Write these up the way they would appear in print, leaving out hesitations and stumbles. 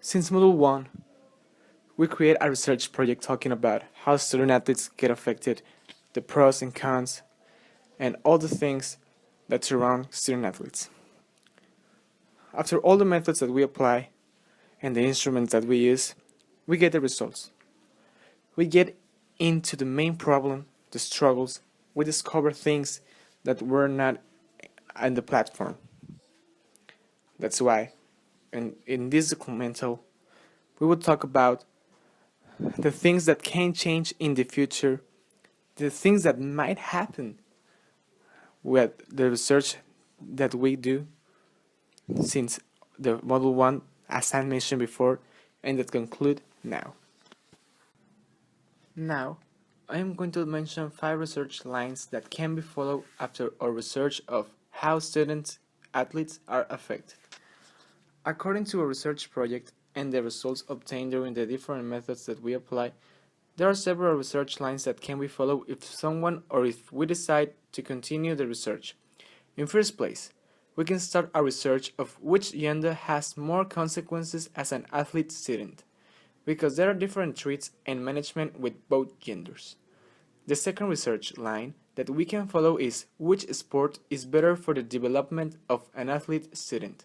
Since Module 1, we create a research project talking about how student athletes get affected, the pros and cons, and all the things that surround student athletes. After all the methods that we apply and the instruments that we use, we get the results. We get into the main problem, the struggles, we discover things that were not in the platform. That's why, in this documental, we will talk about the things that can change in the future, the things that might happen with the research that we do since the Model 1, as I mentioned before, and that conclude now. Now, I am going to mention 5 research lines that can be followed after our research of how students, athletes are affected. According to a research project and the results obtained during the different methods that we apply, there are several research lines that can be followed if someone or if we decide to continue the research. In first place, we can start a research of which gender has more consequences as an athlete student, because there are different traits and management with both genders. The second research line that we can follow is which sport is better for the development of an athlete student.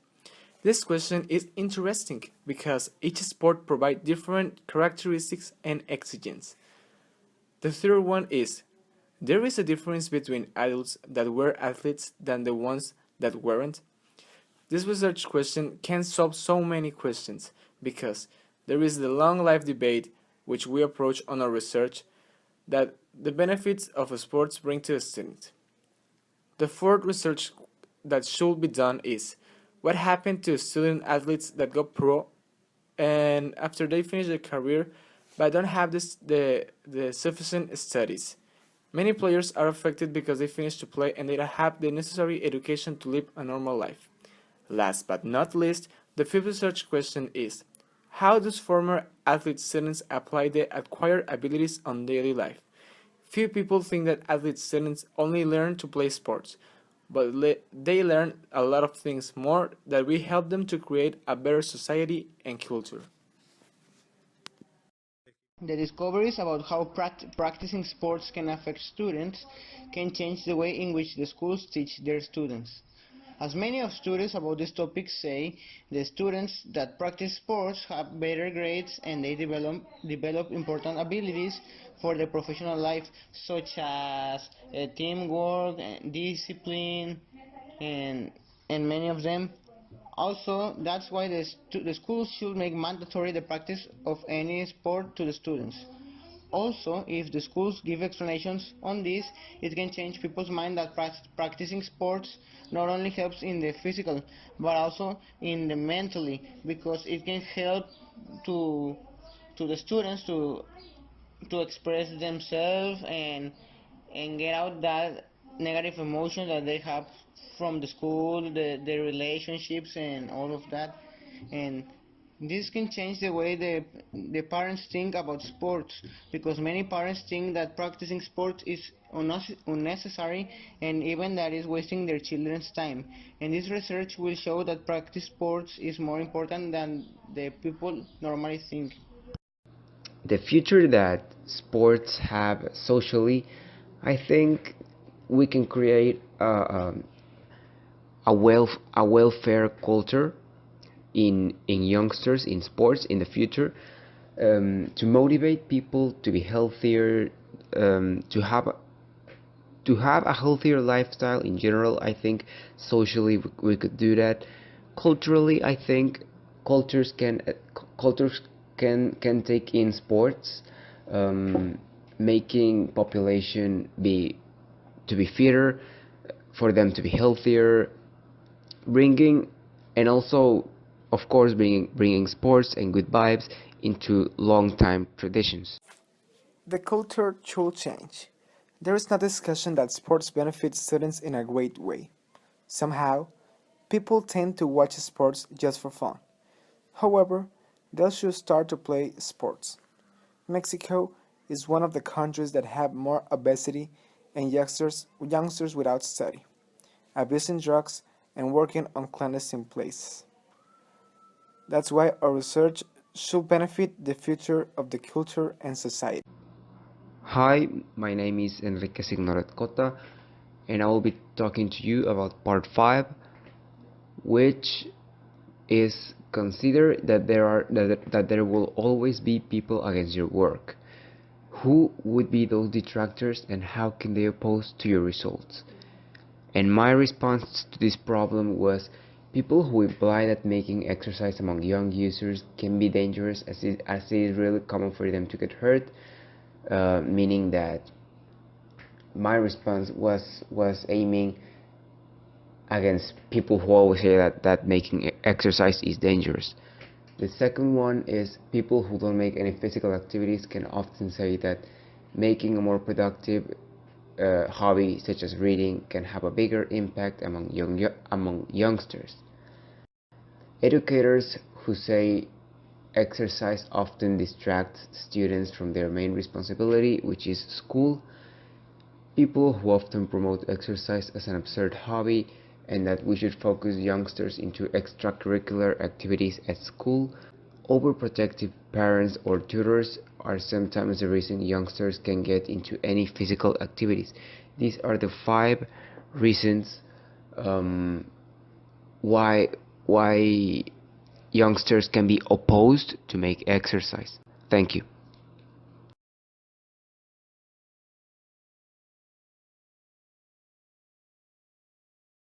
This question is interesting because each sport provides different characteristics and exigence. The third one is there is a difference between adults that were athletes than the ones that weren't. This research question can solve so many questions because there is the long life debate which we approach on our research that the benefits of sports bring to a student. The fourth research that should be done is what happened to student athletes that go pro and after they finish their career but don't have the sufficient studies. Many players are affected because they finish to play and they don't have the necessary education to live a normal life. Last but not least, the fifth research question is, how do former athlete students apply the acquired abilities on daily life? Few people think that athlete students only learn to play sports, but they learn a lot of things more that we help them to create a better society and culture. The discoveries about how practicing sports can affect students can change the way in which the schools teach their students. As many of studies about this topic say, the students that practice sports have better grades and they develop important abilities for the professional life, such as teamwork, discipline, and, and many of them. Also, that's why the schools should make mandatory the practice of any sport to the students. Also, if the schools give explanations on this, it can change people's mind that practicing sports not only helps in the physical, but also in the mentally, because it can help to to the students to express themselves and get out that negative emotion that they have from the school, the relationships and all of that. And this can change the way the parents think about sports, because many parents think that practicing sports is unnecessary and even that is wasting their children's time. And this research will show that practice sports is more important than the people normally think. The future that sports have socially, I think we can create a welfare culture in youngsters in sports in the future, to motivate people to be healthier, to have a healthier lifestyle in general. I think socially we could do that. Culturally, I think cultures can cultures can take in sports, making population be to be fitter, for them to be healthier, bringing, and also of course bringing sports and good vibes into long time traditions. The culture should change. There is no discussion that sports benefit students in a great way. Somehow, people tend to watch sports just for fun. However, they should start to play sports. Mexico is one of the countries that have more obesity and youngsters without study, abusing drugs and working on clandestine places. That's why our research should benefit the future of the culture and society. Hi, my name is Enrique Signoret Cota, and I will be talking to you about part 5, which is consider that there will always be people against your work. Who would be those detractors and how can they oppose to your results? And my response to this problem was people who imply that making exercise among young users can be dangerous as it is really common for them to get hurt, meaning that my response was aiming against people who always say that making exercise is dangerous. The second one is people who don't make any physical activities can often say that making a more productive hobby such as reading can have a bigger impact among youngsters. Educators who say exercise often distracts students from their main responsibility, which is school. People who often promote exercise as an absurd hobby and that we should focus youngsters into extracurricular activities at school. Overprotective parents or tutors are sometimes the reason youngsters can get into any physical activities. These are the 5 reasons why youngsters can be opposed to make exercise. Thank you.